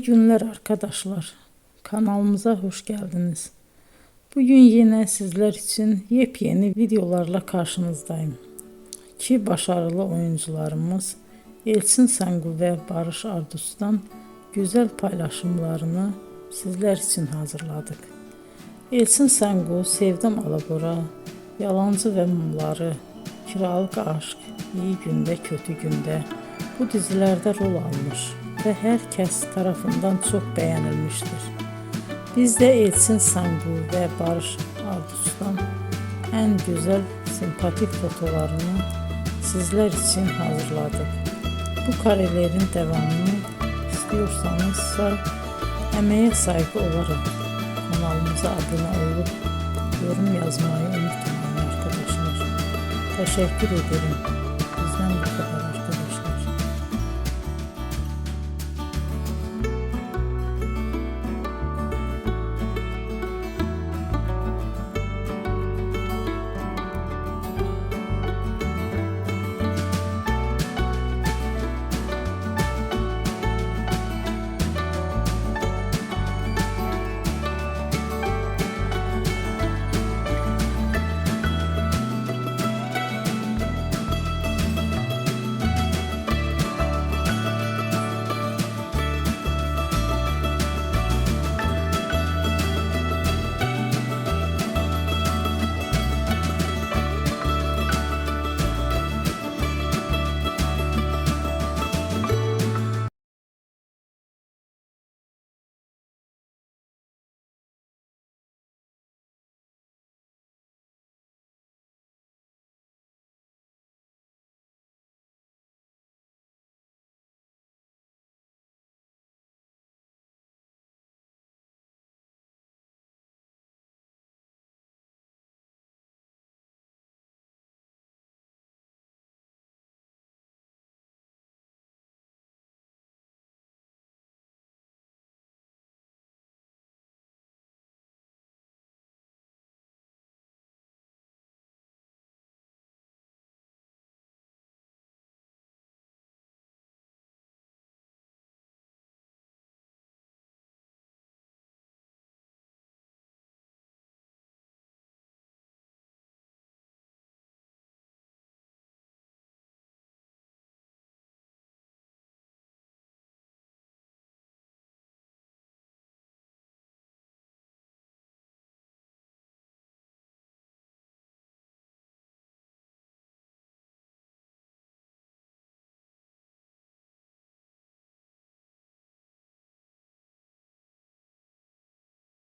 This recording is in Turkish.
İyi günler arkadaşlar. Kanalımıza hoş geldiniz. Bugün yine sizler için yepyeni videolarla karşınızdayım. İki başarılı oyuncularımız Elçin Sangu ve Barış Ardus'tan güzel paylaşımlarını sizler için hazırladık. Elçin Sangu, Sevdim Alabora, Yalancı ve Mumları, Kiralık Aşk, İyi Günde Kötü Günde bu dizilerde rol almış ve herkes tarafından çok beğenilmiştir. Biz de Elçin Sangu ve Barış Ardus'tan en güzel sempatik fotolarını sizler için hazırladık. Bu karelerin devamını istiyorsanızsa emeğe saygı olarak kanalımıza abone olup yorum yazmayı unutmayın arkadaşlar. Teşekkür ederim.